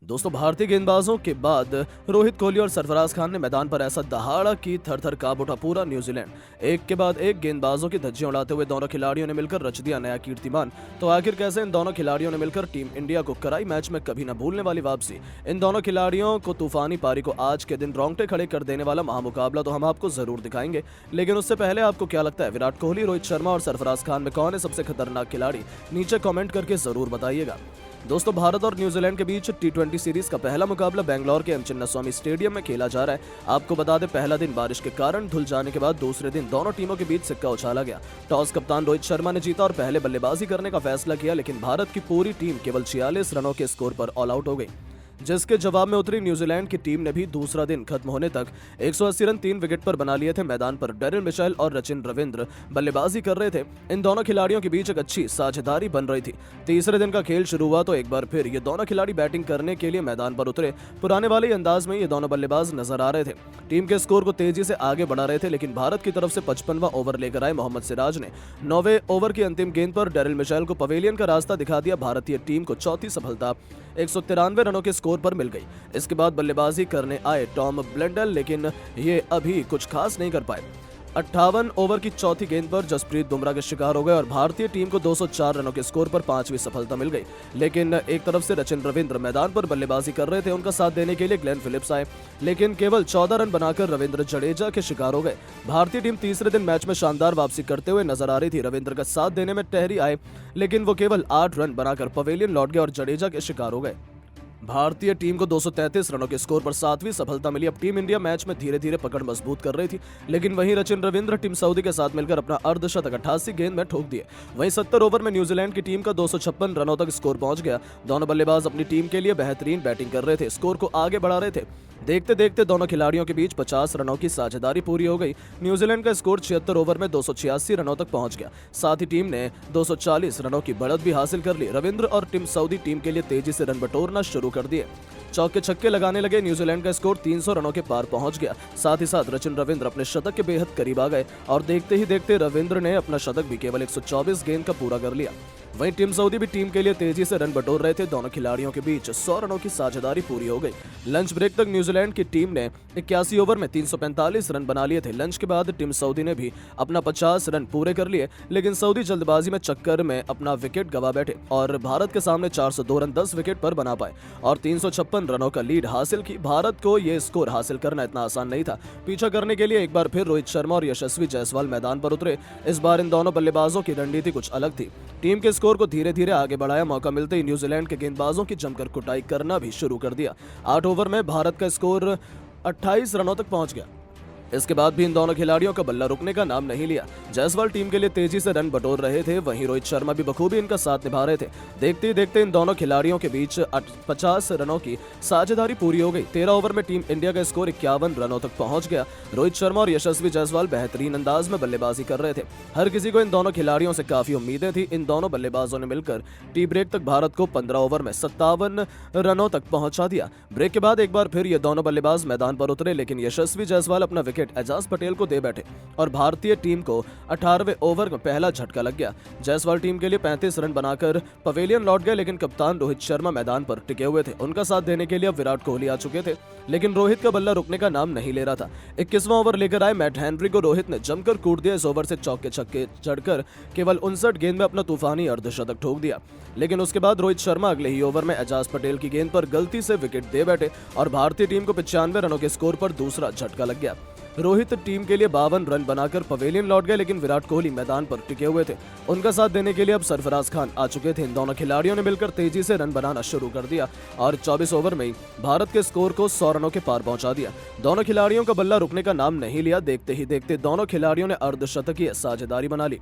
दोस्तों, भारतीय गेंदबाजों के बाद रोहित कोहली और सरफराज खान ने मैदान पर ऐसा दहाड़ा कि थर-थर कांप उठा पूरा न्यूजीलैंड। एक के बाद एक गेंदबाजों की धज्जियां उड़ाते हुए दोनों खिलाड़ियों ने मिलकर रच दिया नया कीर्तिमान। तो आखिर कैसे इन दोनों खिलाड़ियों ने मिलकर टीम इंडिया को कराई मैच में कभी न भूलने वाली वापसी। इन दोनों खिलाड़ियों को तूफानी पारी को आज के दिन रोंगटे खड़े कर देने वाला महामुकाबला तो हम आपको जरूर दिखाएंगे, लेकिन उससे पहले आपको क्या लगता है, विराट कोहली, रोहित शर्मा और सरफराज खान में कौन है सबसे खतरनाक खिलाड़ी? नीचे कमेंट करके जरूर बताइएगा। दोस्तों, भारत और न्यूजीलैंड के बीच टी20 सीरीज का पहला मुकाबला बेंगलोर के एम चिन्नास्वामी स्टेडियम में खेला जा रहा है। आपको बता दें, पहला दिन बारिश के कारण धुल जाने के बाद दूसरे दिन दोनों टीमों के बीच सिक्का उछाला गया। टॉस कप्तान रोहित शर्मा ने जीता और पहले बल्लेबाजी करने का फैसला किया, लेकिन भारत की पूरी टीम केवल 46 रनों के स्कोर पर ऑल आउट हो गई, जिसके जवाब में उतरी न्यूजीलैंड की टीम ने भी दूसरा दिन खत्म होने तक 180 रन 3 विकेट पर बना लिए थे। मैदान पर डेरिल मिशेल और रचिन रविंद्र बल्लेबाजी कर रहे थे। इन दोनों खिलाड़ियों के बीच एक अच्छी साझेदारी बन रही थी। तीसरे दिन का खेल शुरू हुआ तो एक बार फिर ये दोनों खिलाड़ी बैटिंग करने के लिए मैदान पर उतरे। पुराने वाले अंदाज में ये दोनों बल्लेबाज नजर आ रहे थे। टीम के स्कोर को तेजी से आगे बढ़ा रहे थे, लेकिन भारत की तरफ से 55वां ओवर लेकर आए मोहम्मद सिराज ने 9वें ओवर की अंतिम गेंद पर डेरिल मिशेल को पवेलियन का रास्ता दिखा दिया। भारतीय टीम को चौथी सफलता 193 रनों के स्कोर पर मिल गई। इसके बाद बल्लेबाजी करने आए टॉम ब्लेंडल, लेकिन ये अभी कुछ खास नहीं कर पाए। 58 ओवर की चौथी गेंद पर जसप्रीत बुमराह के शिकार हो गए और भारतीय टीम को 204 रनों के स्कोर पर 5वीं सफलता मिल गई। लेकिन एक तरफ से रचिन रविंद्र मैदान पर बल्लेबाजी कर रहे थे, उनका साथ देने के लिए ग्लेन फिलिप्स आए, लेकिन केवल 14 रन बनाकर रविंद्र जडेजा के शिकार हो गए। भारतीय टीम तीसरे दिन मैच में शानदार वापसी करते हुए नजर आ रही थी। रविंद्र का साथ देने में टहरी आए, लेकिन वो केवल 8 रन बनाकर पवेलियन लौट गए और जडेजा के शिकार हो गए। भारतीय टीम को 233 रनों के स्कोर पर 7वीं सफलता मिली। अब टीम इंडिया मैच में धीरे धीरे पकड़ मजबूत कर रही थी, लेकिन वहीं रचिन रविंद्र टीम सऊदी के साथ मिलकर अपना अर्धशतक 88 गेंद में ठोक दिए। वहीं 70 ओवर में न्यूजीलैंड की टीम का 256 रनों तक स्कोर पहुंच गया। दोनों बल्लेबाज अपनी टीम के लिए बेहतरीन बैटिंग कर रहे थे, स्कोर को आगे बढ़ा रहे थे। देखते देखते दोनों खिलाड़ियों के बीच 50 रनों की साझेदारी पूरी हो गई। न्यूजीलैंड का स्कोर 76 ओवर में 286 रनों तक पहुंच गया। साथ ही टीम ने 240 रनों की बढ़त भी हासिल कर ली। रविंद्र और टीम सऊदी टीम के लिए तेजी से रन बटोरना शुरू कर दिए। चौके छक्के लगाने लगे। न्यूजीलैंड का स्कोर 300 रनों के पार पहुंच गया। साथ ही साथ रचिन रविंद्र अपने शतक के बेहद करीब आ गए और देखते ही देखते रविंद्र ने अपना शतक भी केवल 124 गेंद का पूरा कर लिया। वहीं टीम सऊदी भी टीम के लिए तेजी से रन बटोर रहे थे। दोनों खिलाड़ियों के बीच 100 रनों की साझेदारी पूरी हो गई। लंच ब्रेक तक न्यूजीलैंड की टीम ने 81 ओवर में 345 रन बना लिए थे। लंच के बाद टीम सऊदी ने भी अपना 50 रन पूरे कर लिए, लेकिन सऊदी जल्दबाजी में चक्कर में अपना विकेट गवा बैठे और भारत के सामने 402 रन 10 विकेट पर बना पाए और 356 रनों का लीड हासिल की। भारत को यह स्कोर हासिल करना इतना आसान नहीं था। पीछा करने के लिए एक बार फिर रोहित शर्मा और यशस्वी जायसवाल मैदान पर उतरे। इस बार इन दोनों बल्लेबाजों की रणनीति कुछ अलग थी। टीम के स्कोर को धीरे धीरे आगे बढ़ाया। मौका मिलते ही न्यूजीलैंड के गेंदबाजों की जमकर कुटाई करना भी शुरू कर दिया। 8 ओवर में भारत का स्कोर 28 रनों तक पहुंच गया। इसके बाद भी इन दोनों खिलाड़ियों का बल्ला रुकने का नाम नहीं लिया। जायसवाल टीम के लिए तेजी से रन बटोर रहे थे, वहीं रोहित शर्मा भी बखूबी इनका साथ निभा रहे थे। देखते ही देखते इन दोनों खिलाड़ियों के बीच 50 रनों की साझेदारी पूरी हो गई। 13 ओवर में टीम इंडिया का स्कोर 51 रनों तक पहुंच गया। रोहित शर्मा और यशस्वी जायसवाल बेहतरीन अंदाज में बल्लेबाजी कर रहे थे। हर किसी को इन दोनों खिलाड़ियों से काफी उम्मीदें थी। इन दोनों बल्लेबाजों ने मिलकर टी ब्रेक तक भारत को 15 ओवर में 57 रनों तक पहुंचा दिया। ब्रेक के बाद एक बार फिर ये दोनों बल्लेबाज मैदान पर उतरे, लेकिन यशस्वी जायसवाल अपना विकेट एजाज पटेल को दे बैठे और भारतीय टीम को 18वें ओवर में पहला झटका लग गया। जायसवाल टीम के लिए 35 रन बनाकर पवेलियन लौट गए, लेकिन कप्तान रोहित शर्मा मैदान पर टिके हुए थे। उनका साथ देने के लिए विराट कोहली आ चुके थे, लेकिन रोहित का बल्ला रुकने का नाम नहीं ले रहा था। 21वां ओवर लेकर आए मैट हेनरी को रोहित ने जमकर कूट दिया। इस ओवर से चौके छक्के जड़कर केवल 59 गेंद में अपना तूफानी अर्धशतक ठोक दिया, लेकिन उसके बाद रोहित शर्मा अगले ही ओवर में एजाज पटेल की गेंद पर गलती से विकेट दे बैठे और भारतीय टीम को 95 रनों के स्कोर पर दूसरा झटका लग गया। रोहित टीम के लिए 52 रन बनाकर पवेलियन लौट गए, लेकिन विराट कोहली मैदान पर टिके हुए थे। उनका साथ देने के लिए अब सरफराज खान आ चुके थे। इन दोनों खिलाड़ियों ने मिलकर तेजी से रन बनाना शुरू कर दिया और 24 ओवर में ही भारत के स्कोर को 100 रनों के पार पहुंचा दिया। दोनों खिलाड़ियों का बल्ला रुकने का नाम नहीं लिया। देखते ही देखते दोनों खिलाड़ियों ने अर्धशतकीय साझेदारी बना ली।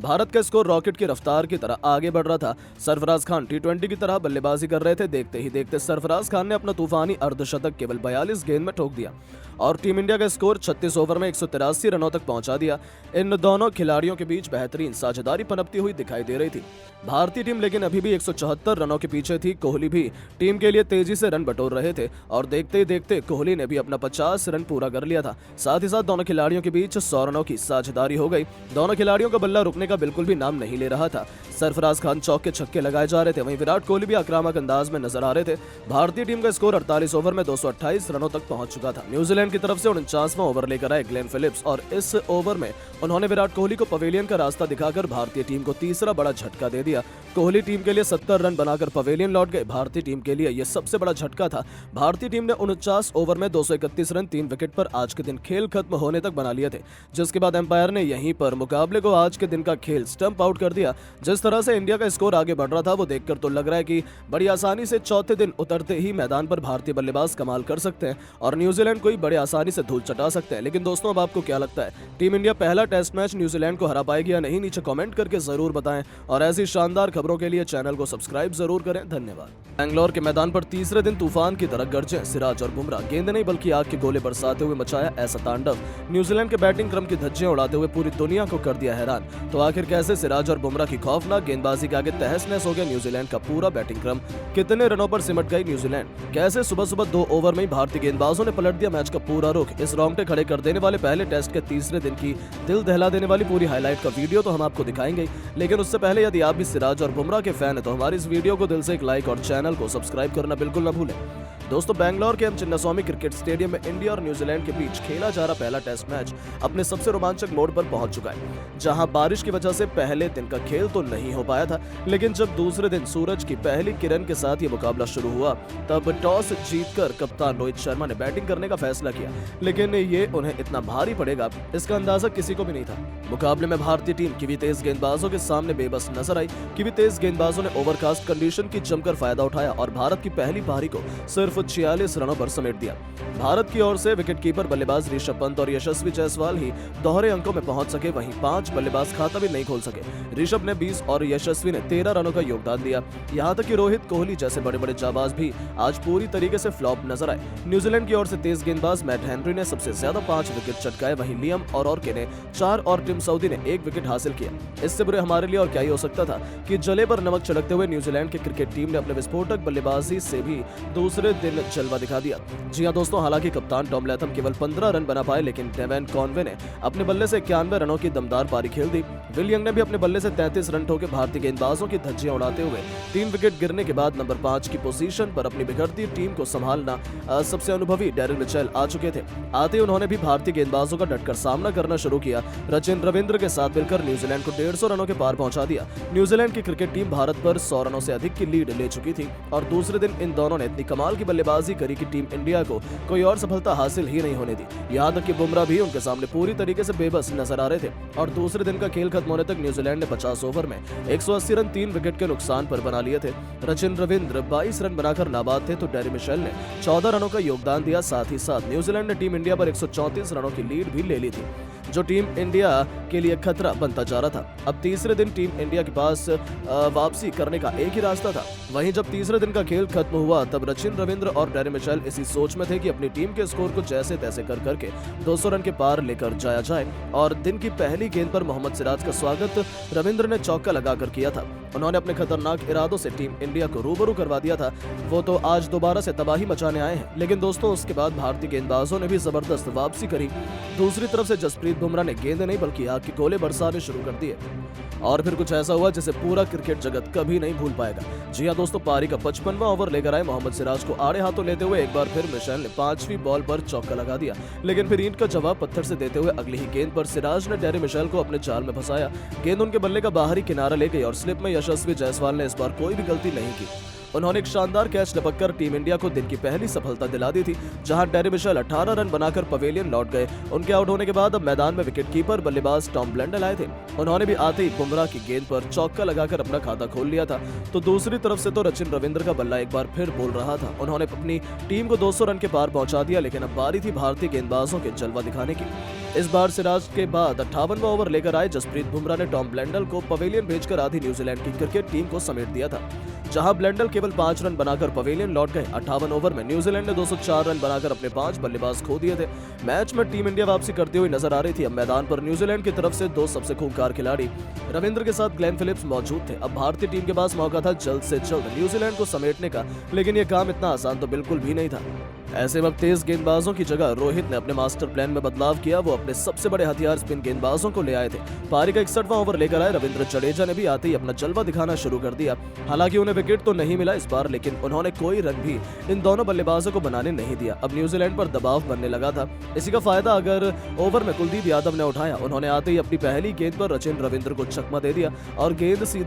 भारत का स्कोर रॉकेट की रफ्तार की तरह आगे बढ़ रहा था। सरफराज खान टी20 की तरह बल्लेबाजी कर रहे थे। देखते ही देखते सरफराज खान ने अपना तूफानी अर्धशतक केवल 42 गेंद में ठोक दिया और टीम इंडिया का स्कोर 36 ओवर में 183 रनों तक पहुंचा दिया। इन दोनों खिलाड़ियों के बीच बेहतरीन साझेदारी पनपती हुई दिखाई दे रही थी। भारतीय टीम लेकिन अभी भी 174 रनों के पीछे थी। कोहली भी टीम के लिए तेजी से रन बटोर रहे थे और देखते ही देखते कोहली ने भी अपना 50 रन पूरा कर लिया था। साथ ही साथ दोनों खिलाड़ियों के बीच 100 रनों की साझेदारी हो गई। दोनों खिलाड़ियों का बल्ला रुकने का बिल्कुल भी नाम नहीं ले रहा था। सरफराज खान चौक के छक्के लगाए जा रहे थे, वहीं विराट कोहली भी आक्रामक अंदाज में नजर आ रहे थे। भारतीय टीम का स्कोर 48 ओवर में 228 रनों तक पहुंच चुका था। न्यूजीलैंड की तरफ से 49वां ओवर लेकर आए ग्लेन फिलिप्स और इस ओवर में उन्होंने विराट कोहली को पवेलियन का रास्ता दिखाकर भारतीय टीम को तीसरा बड़ा झटका दे दिया। कोहली टीम के लिए 70 रन बनाकर पवेलियन लौट गए। भारतीय टीम के लिए यह सबसे बड़ा झटका था। भारतीय टीम ने 49 ओवर में 231 रन 3 विकेट पर आज के दिन खेल खत्म होने तक बना लिए थे, जिसके बाद एम्पायर ने यहीं पर मुकाबले को आज के दिन का खेल स्टंप आउट कर दिया। जिस तरह से इंडिया का स्कोर आगे बढ़ रहा था वो देखकर तो लग रहा है कि बड़ी आसानी से चौथे दिन उतरते ही मैदान पर भारतीय बल्लेबाज कमाल कर सकते हैं और न्यूजीलैंड को ही बड़े आसानी से धूल चटा सकते हैं। लेकिन दोस्तों, अब आपको क्या लगता है, टीम इंडिया पहला टेस्ट मैच न्यूजीलैंड को हरा पाएगी या नहीं? नीचे कमेंट करके जरूर बताएं और ऐसी शानदार खबरों के लिए चैनल को सब्सक्राइब जरूर करें। धन्यवाद। बैंगलोर के मैदान पर तीसरे दिन तूफान की तरह गरजे सिराज और बुमराह। गेंद नहीं बल्कि आग के गोले बरसाते हुए मचाया ऐसा तांडव। न्यूजीलैंड के बैटिंग क्रम की धज्जियां उड़ाते हुए पूरी दुनिया को कर दिया हैरान। तो आखिर कैसे सिराज और बुमराह की खौफनाक गेंदबाजी के आगे तहस नहस हो गया न्यूजीलैंड का पूरा बैटिंग क्रम? कितने रनों पर सिमट गई न्यूजीलैंड? कैसे सुबह सुबह 2 ओवर में ही भारतीय गेंदबाजों ने पलट दिया मैच का पूरा रुख? इस रोंगटे खड़े कर देने वाले पहले टेस्ट के तीसरे दिन की दिल दहला देने वाली पूरी हाईलाइट का वीडियो तो हम आपको दिखाएंगे, लेकिन उससे पहले यदि आप भी सिराज और बुमराह के फैन हैं तो हमारी इस वीडियो को दिल से एक लाइक और चैनल को सब्सक्राइब करना बिल्कुल न भूलें। दोस्तों, बैंगलोर के एम चिन्नास्वामी क्रिकेट स्टेडियम में इंडिया और न्यूजीलैंड के बीच खेला जा रहा पहला टेस्ट मैच अपने सबसे रोमांचक मोड़ पर पहुंच चुका है। जहां बारिश की वजह से पहले दिन का खेल तो नहीं हो पाया था, लेकिन जब दूसरे दिन सूरज की पहली किरण के साथ ये मुकाबला शुरू हुआ तब टॉस जीतकर कप्तान रोहित शर्मा ने बैटिंग करने का फैसला किया। लेकिन ये उन्हें इतना भारी पड़ेगा इसका अंदाजा किसी को भी नहीं था। मुकाबले में भारतीय टीम किवी तेज गेंदबाजों के सामने बेबस नजर आई। किवी तेज गेंदबाजों ने ओवरकास्ट कंडीशन की जमकर फायदा उठाया और भारत की पहली पारी को सिर्फ 46 रनों पर समेट दिया। भारत की ओर से विकेटकीपर बल्लेबाज ऋषभ पंत और यशस्वी जायसवाल ही दोहरे अंकों में पहुंच सके, वहीं 5 बल्लेबाज खाता भी नहीं खोल सके। ऋषभ ने 20 और यशस्वी ने 13 रनों का योगदान दिया। यहां तक कि रोहित कोहली जैसे बड़े बड़े जाबाज भी आज पूरी तरीके से फ्लॉप नजर आए। न्यूजीलैंड की ओर से तेज गेंदबाज मैट हेनरी ने सबसे ज्यादा 5 विकेट चटकाए, वहीं लियम और ऑर्के ने 4 और टिम साउदी ने 1 विकेट हासिल किया। इससे बुरे हमारे लिए और क्या ही हो सकता था कि जले पर नमक छिड़कते हुए न्यूजीलैंड की क्रिकेट टीम ने अपने विस्फोटक बल्लेबाजी से भी दूसरे दिन जलवा दिखा दिया। जी हां दोस्तों, हालांकि कप्तान टॉम लैथम केवल 15 रन बना पाए, लेकिन डेवन कॉनवे ने अपने बल्ले से 91 रनों की दमदार पारी खेल दी। विल यंग ने भी अपने बल्ले से 33 रन ठोके। भारतीय गेंदबाजों की धज्जियां उड़ाते हुए 3 विकेट गिरने के बाद नंबर 5 की पोजीशन पर अपनी बिगड़ती टीम को संभालना सबसे अनुभवी डेरिल मिचेल आ चुके थे। आते ही उन्होंने भी भारतीय गेंदबाजों का डटकर सामना करना शुरू किया। रचिन रविंद्र के साथ मिलकर न्यूजीलैंड को 150 रनों के पार पहुंचा दिया। न्यूजीलैंड की क्रिकेट टीम भारत पर 100 रनों से अधिक की लीड ले चुकी थी और दूसरे दिन इन दोनों ने इतनी कमाल की बल्लेबाजी करी कि टीम इंडिया को कोई और सफलता हासिल ही नहीं होने दी। यहां तक कि बुमराह भी उनके सामने पूरी तरीके से बेबस नजर आ रहे थे और दूसरे दिन का खेल खत्म होने तक न्यूजीलैंड ने 50 ओवर में 180 रन 3 विकेट के नुकसान पर बना लिए थे। रचिन रविंद्र 22 रन बनाकर नाबाद थे तो डेरी मिशेल ने 14 रनों का योगदान दिया। साथ ही साथ न्यूजीलैंड ने टीम इंडिया पर 134 रनों की लीड भी ले ली थी, जो टीम इंडिया के लिए खतरा बनता जा रहा था। अब तीसरे दिन टीम इंडिया के पास वापसी करने का एक ही रास्ता था। वहीं जब तीसरे दिन का खेल खत्म हुआ तब रचिन रविंद्र और डेरी मिशेल इसी सोच में थे कि अपनी टीम के स्कोर को जैसे तैसे कर करके 200 रन के पार लेकर जाया जाए और दिन की पहली गेंद पर मोहम्मद सिराज का स्वागत रविंद्र ने चौका लगाकर किया था। उन्होंने अपने खतरनाक इरादों से टीम इंडिया को रूबरू करवा दिया था। वो तो आज दोबारा से तबाही मचाने आए हैं, लेकिन दोस्तों उसके बाद भारतीय गेंदबाजों ने भी जबरदस्त वापसी करी। दूसरी तरफ से जसप्रीत बुमराह ने गेंद नहीं बल्कि आग के गोले बरसाने शुरू कर दिए और फिर कुछ ऐसा हुआ जिसे पूरा क्रिकेट जगत कभी नहीं भूल पाएगा। जी हां दोस्तों, पारी का 55वां ओवर लेकर आए मोहम्मद सिराज को आड़े हाथों लेते हुए एक बार फिर मिशेल ने 5वीं बॉल पर चौका लगा दिया, लेकिन फिर ईंट का जवाब पत्थर से देते हुए अगली ही गेंद पर सिराज ने डेरी मिशेल को अपने जाल में फंसाया। गेंद उनके बल्ले का बाहरी किनारा ले गई और स्लिप में यशस्वी जायसवाल ने इस बार कोई भी गलती नहीं की। उन्होंने एक शानदार कैच लपककर टीम इंडिया को दिन की पहली सफलता दिला दी थी, जहां डेरी मिशेल 18 रन बनाकर पवेलियन लौट गए। उनके आउट होने के बाद अब मैदान में विकेटकीपर बल्लेबाज टॉम ब्लेंडल आए थे। उन्होंने भी आते ही बुमराह की गेंद पर चौका लगाकर अपना खाता खोल लिया था। तो दूसरी तरफ से तो रचिन रविंद्र का बल्ला एक बार फिर बोल रहा था। उन्होंने अपनी टीम को 200 रन के पार पहुंचा दिया, लेकिन अब बारी थी भारतीय गेंदबाजों के जलवा दिखाने की। इस बार सिराज के बाद 58वां ओवर लेकर आए जसप्रीत बुमराह ने टॉम ब्लेंडल को पवेलियन भेजकर आधी न्यूजीलैंड की क्रिकेट टीम को समेट दिया था, जहां ब्लेंडल केवल 5 रन बनाकर पवेलियन लौट गए। 58 ओवर में न्यूजीलैंड ने 204 रन बनाकर अपने 5 बल्लेबाज खो दिए थे। मैच में टीम इंडिया वापसी करते हुए नजर आ रही थी। अब मैदान पर न्यूजीलैंड की तरफ से 2 सबसे खूंखार खिलाड़ी रविंद्र के साथ ग्लेन फिलिप्स मौजूद थे। अब भारतीय टीम के पास मौका था जल्द से जल्द न्यूजीलैंड को समेटने का, लेकिन यह काम इतना आसान तो बिल्कुल भी नहीं था। ऐसे वक्त तेज गेंदबाजों की जगह रोहित ने अपने मास्टर प्लान में बदलाव किया। वो अपने सबसे बड़े हथियार स्पिन गेंदबाजों को ले आए थे। पारी का 61वां ओवर लेकर आए रविंद्र जडेजा ने भी आते ही अपना जलवा दिखाना शुरू कर दिया। हालांकि उन्हें विकेट तो नहीं मिला इस बार, लेकिन उन्होंने कोई रन भी इन दोनों बल्लेबाजों को बनाने नहीं दिया। अब न्यूजीलैंड पर दबाव बनने लगा था। इसी का फायदा अगर ओवर में कुलदीप यादव ने उठाया। उन्होंने आते ही अपनी पहली गेंद पर रचिन रविंद्र को चकमा दे दिया और गेंद सीधा